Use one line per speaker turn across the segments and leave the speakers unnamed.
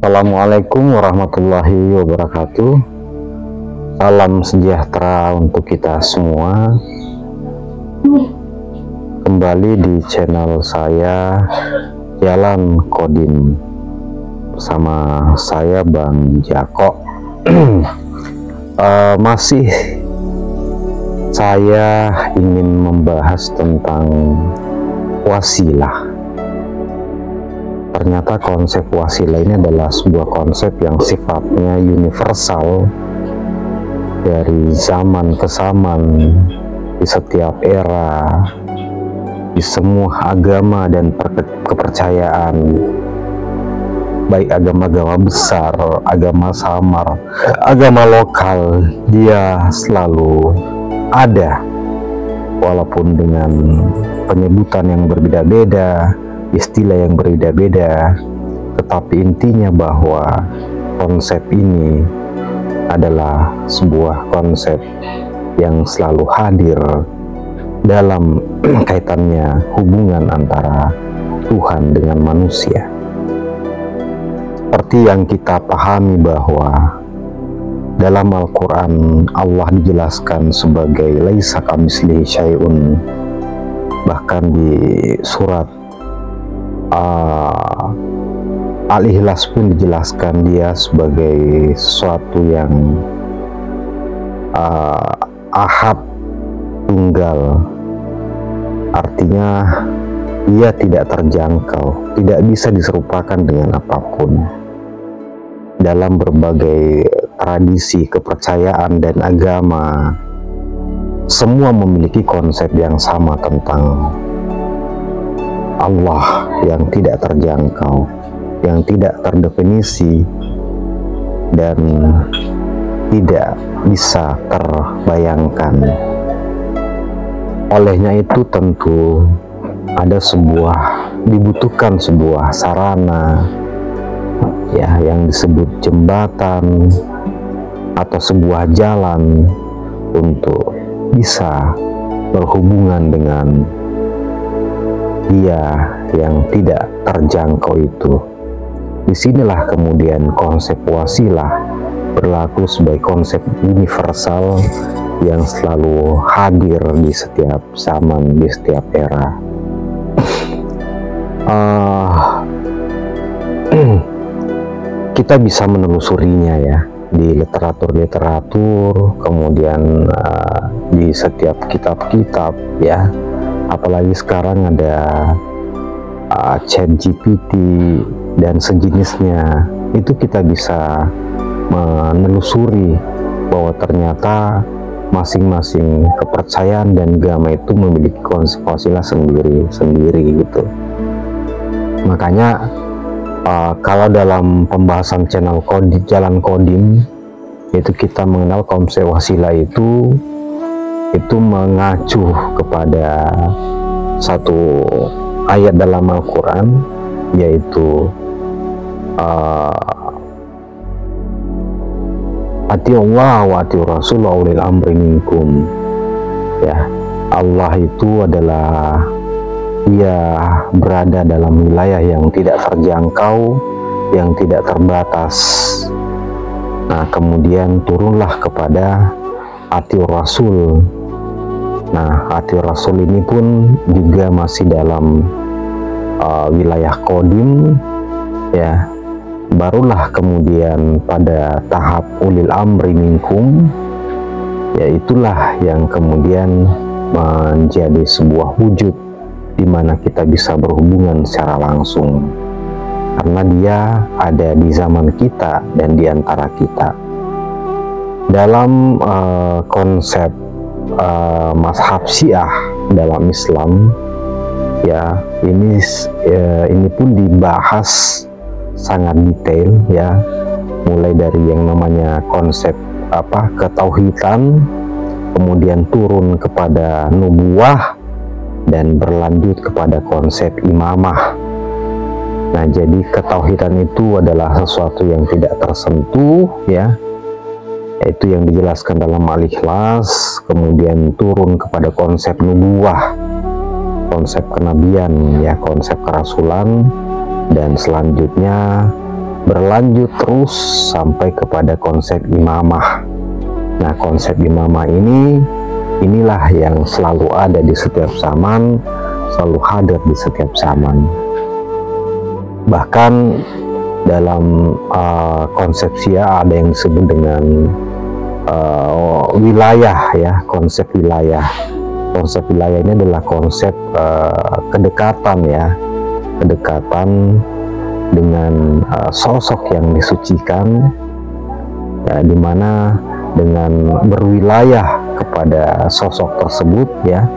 Assalamualaikum warahmatullahi wabarakatuh. Salam sejahtera untuk kita semua. Kembali di channel saya Jalan Kodim bersama saya Bang Jako. Masih saya ingin membahas tentang wasilah. Ternyata konsep wasilah ini adalah sebuah konsep yang sifatnya universal dari zaman ke zaman, di setiap era, di semua agama dan kepercayaan, baik agama-agama besar, agama samar, agama lokal, dia selalu ada walaupun dengan penyebutan yang berbeda-beda, istilah yang berbeda-beda, tetapi intinya bahwa konsep ini adalah sebuah konsep yang selalu hadir dalam kaitannya hubungan antara Tuhan dengan manusia. Seperti yang kita pahami bahwa dalam Al-Quran Allah dijelaskan sebagai laisa kamitslihi syai'un, bahkan di surat Al-Ikhlas pun dijelaskan dia sebagai sesuatu yang ahad, tunggal, artinya ia tidak terjangkau, tidak bisa diserupakan dengan apapun. Dalam berbagai tradisi, kepercayaan, dan agama, semua memiliki konsep yang sama tentang Allah yang tidak terjangkau, yang tidak terdefinisi, dan tidak bisa terbayangkan. Olehnya itu tentu dibutuhkan sebuah sarana ya, yang disebut jembatan atau sebuah jalan untuk bisa berhubungan dengan dia yang tidak terjangkau itu. Disinilah kemudian konsep wasilah berlaku sebagai konsep universal yang selalu hadir di setiap zaman, di setiap era. Kita bisa menelusurinya ya di literatur, kemudian di setiap kitab-kitab ya. Apalagi sekarang ada ChatGPT dan sejenisnya, itu kita bisa menelusuri bahwa ternyata masing-masing kepercayaan dan agama itu memiliki konsep wasilah sendiri gitu. Makanya kalau dalam pembahasan channel Jalan Kodim itu kita mengenal konsep wasilah itu mengacu kepada satu ayat dalam Al-Quran, yaitu atiullah wa atiur rasul wa ulil amri minkum. Ya, Allah itu adalah dia berada dalam wilayah yang tidak terjangkau, yang tidak terbatas. Nah, kemudian turunlah kepada atiur rasul. Nah, atiur rasul ini pun juga masih dalam wilayah kodim ya. Barulah kemudian pada tahap ulil amri minkum, yaitulah yang kemudian menjadi sebuah wujud di mana kita bisa berhubungan secara langsung, karena dia ada di zaman kita dan di antara kita. Dalam konsep mazhab Syiah dalam Islam ya, ini pun dibahas sangat detail ya, mulai dari yang namanya konsep ketauhidan, kemudian turun kepada nubuwah dan berlanjut kepada konsep imamah. Nah, jadi ketauhidan itu adalah sesuatu yang tidak tersentuh ya, yaitu yang dijelaskan dalam Al-Ikhlas, kemudian turun kepada konsep nubuwah, konsep kenabian ya, konsep kerasulan, dan selanjutnya berlanjut terus sampai kepada konsep imamah. Nah, konsep imamah inilah yang selalu ada di setiap zaman, selalu hadir di setiap zaman. Bahkan dalam konsep Syiah ada yang disebut dengan wilayah, ya, konsep wilayah. Konsep wilayah ini adalah konsep kedekatan, ya, kedekatan dengan sosok yang disucikan, ya, dimana dengan berwilayah kepada sosok tersebut, ya,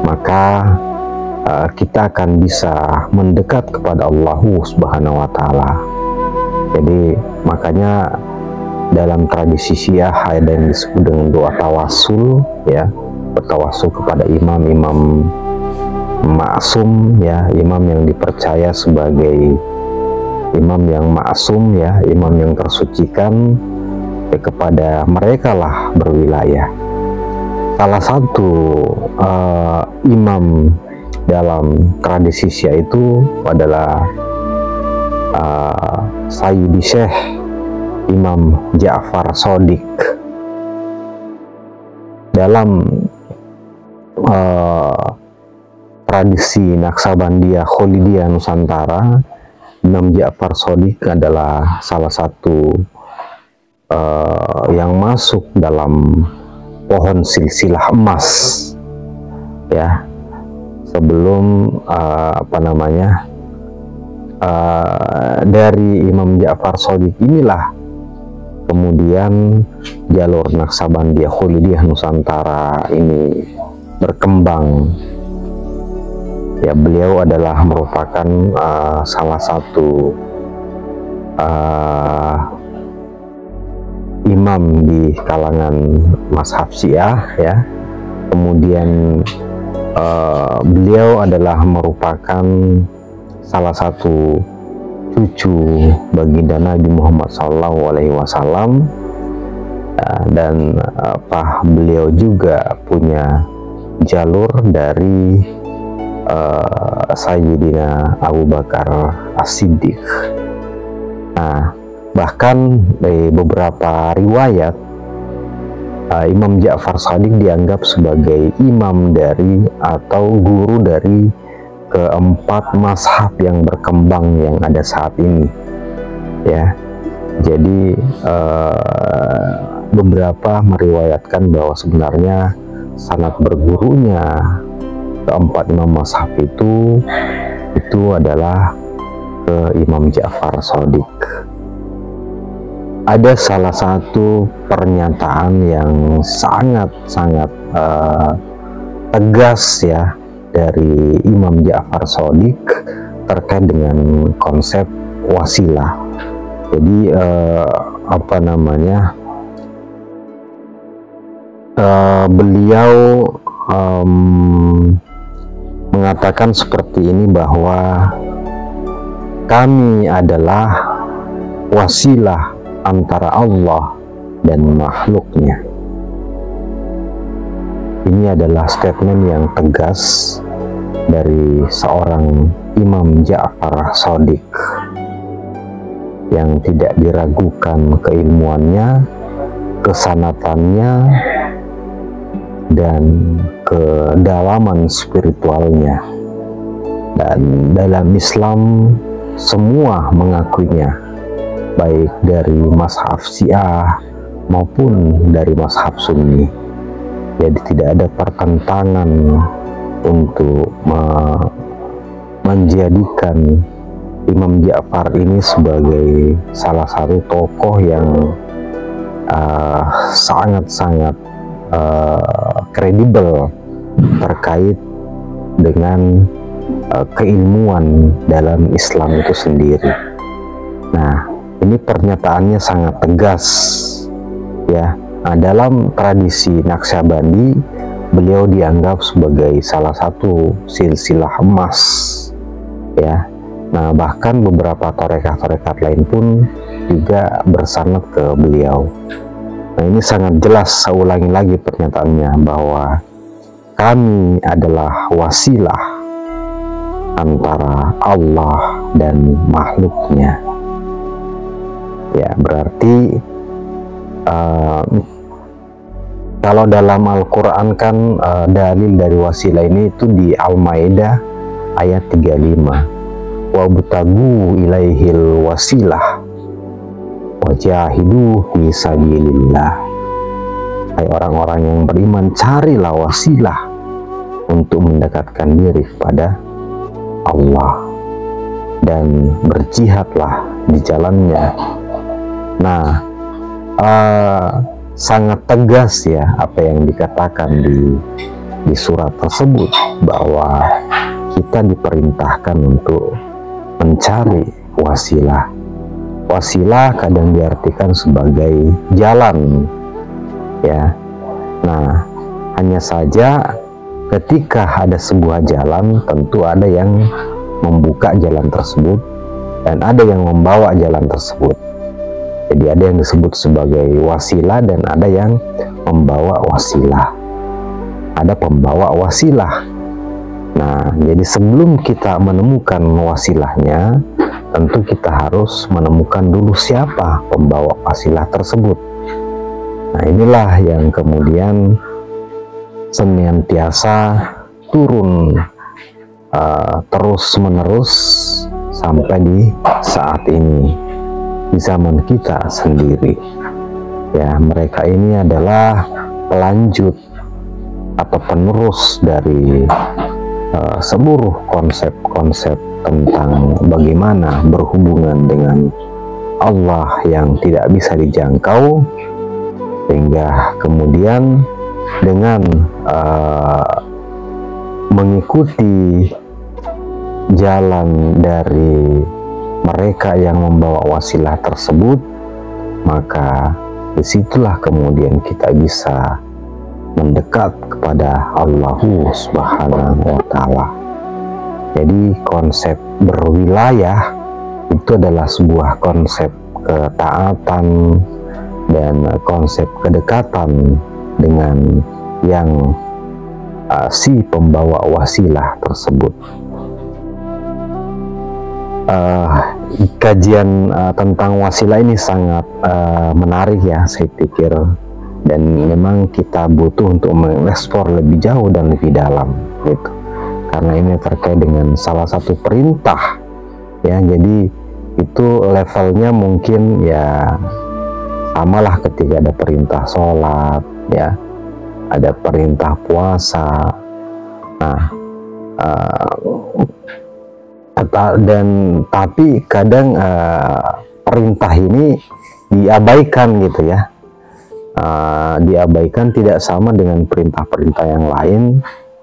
maka kita akan bisa mendekat kepada Allah Subhanahu wa Ta'ala. Jadi makanya dalam tradisi Syiah ada yang disebut dengan doa tawasul, ya, bertawasul kepada imam-imam maksum, ya, imam yang dipercaya sebagai imam yang maksum, ya, imam yang tersucikan, ya, kepada mereka lah berwilayah. Salah satu imam dalam tradisi Syiah itu adalah Sayyidi Syekh Imam Ja'far Shadiq. Dalam tradisi Naksabandiyah Kholidiyah Nusantara, Imam Ja'far Shadiq adalah salah satu yang masuk dalam pohon silsilah emas, ya. Sebelum dari Imam Ja'far Shadiq inilah kemudian jalur Naksabandiyah Kholidiyah Nusantara ini berkembang. Ya, beliau adalah merupakan salah satu imam di kalangan mazhab Syiah, ya. Kemudian beliau adalah merupakan salah satu cucu baginda Nabi Muhammad SAW, dan beliau juga punya jalur dari Sayyidina Abu Bakar As-Siddiq. Nah, bahkan dari beberapa riwayat, Imam Ja'far Shadiq dianggap sebagai imam dari atau guru dari keempat mazhab yang berkembang yang ada saat ini, ya. Jadi beberapa meriwayatkan bahwa sebenarnya sanad bergurunya keempat imam mazhab itu adalah ke Imam Ja'far Shadiq. Ada salah satu pernyataan yang sangat-sangat tegas, ya, dari Imam Ja'far Shadiq terkait dengan konsep wasilah. Jadi beliau mengatakan seperti ini, bahwa kami adalah wasilah antara Allah dan makhluknya. Ini adalah statement yang tegas dari seorang Imam Ja'far Shadiq yang tidak diragukan keilmuannya, kesanatannya, dan kedalaman spiritualnya. Dan dalam Islam semua mengakuinya, baik dari mazhab Syiah maupun dari mazhab Sunni. Jadi tidak ada pertentangan untuk menjadikan Imam Ja'far ini sebagai salah satu tokoh yang sangat-sangat kredibel terkait dengan keilmuan dalam Islam itu sendiri. Nah, ini pernyataannya sangat tegas, ya. Nah, dalam tradisi Naksabandi, beliau dianggap sebagai salah satu silsilah emas, ya. Nah, bahkan beberapa tarekat-tarekat lain pun juga bersanad ke beliau. Nah, ini sangat jelas, saya ulangi lagi pernyataannya, bahwa kami adalah wasilah antara Allah dan makhluknya. Ya, berarti kalau dalam Al-Quran kan dalil dari wasilah ini itu di Al-Maidah ayat 35. Wabtagu ilaihil wasilah wajahidu fi sabilillah. Hai orang-orang yang beriman, carilah wasilah untuk mendekatkan diri kepada Allah dan berjihadlah di jalannya. Nah, sangat tegas ya apa yang dikatakan di surat tersebut, bahwa kita diperintahkan untuk mencari wasilah. Wasilah kadang diartikan sebagai jalan, ya. Nah, hanya saja ketika ada sebuah jalan, tentu ada yang membuka jalan tersebut dan ada yang membawa jalan tersebut. Jadi ada yang disebut sebagai wasilah dan ada yang membawa wasilah. Ada pembawa wasilah. Nah, jadi sebelum kita menemukan wasilahnya, tentu kita harus menemukan dulu siapa pembawa wasilah tersebut. Nah, inilah yang kemudian senantiasa turun terus-menerus sampai di saat ini, di zaman kita sendiri. Ya, mereka ini adalah pelanjut atau penerus dari seluruh konsep-konsep tentang bagaimana berhubungan dengan Allah yang tidak bisa dijangkau, sehingga kemudian dengan mengikuti jalan dari mereka yang membawa wasilah tersebut, maka disitulah kemudian kita bisa mendekat kepada Allah Subhanahu wa Ta'ala. Jadi konsep berwilayah itu adalah sebuah konsep ketaatan dan konsep kedekatan dengan yang si pembawa wasilah tersebut. Kajian tentang wasilah ini sangat menarik ya, saya pikir, dan memang kita butuh untuk mengeksplor lebih jauh dan lebih dalam gitu, karena ini terkait dengan salah satu perintah ya. Jadi itu levelnya mungkin ya samalah ketika ada perintah sholat ya, ada perintah puasa. Nah, tapi kadang perintah ini diabaikan gitu ya, diabaikan, tidak sama dengan perintah-perintah yang lain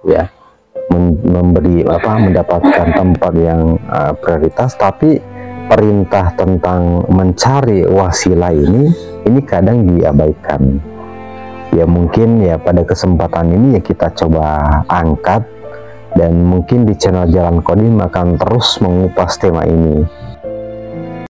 ya, mendapatkan tempat yang prioritas. Tapi perintah tentang mencari wasilah ini kadang diabaikan ya. Mungkin ya pada kesempatan ini ya kita coba angkat, dan mungkin di channel Jalan Qadim akan terus mengupas tema ini